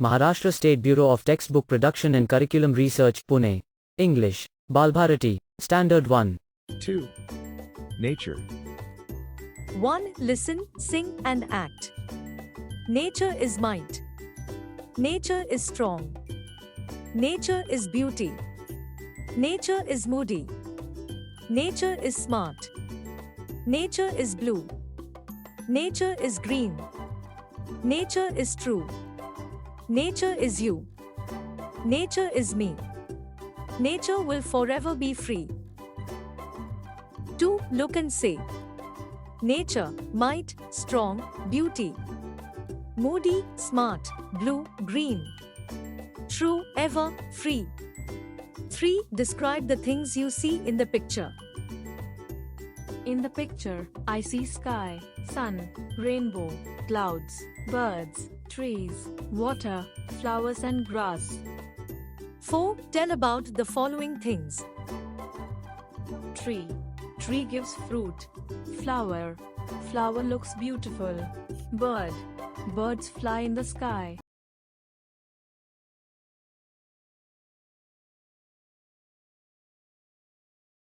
Maharashtra State Bureau of Textbook Production and Curriculum Research, Pune. English. Balbharati. Standard 1. 2. Nature. 1. Listen, sing and act. Nature is might. Nature is strong. Nature is beauty. Nature is moody. Nature is smart. Nature is blue. Nature is green. Nature is true. Nature is you. Nature is me. Nature will forever be free. 2. Look and say. Nature, might, strong, beauty. Moody, smart, blue, green. True, ever, free. 3. Describe the things you see in the picture. In the picture, I see sky, sun, rainbow, clouds, birds, trees, water, flowers and grass. 4. Tell about the following things. Tree. Tree gives fruit. Flower. Flower looks beautiful. Bird. Birds fly in the sky.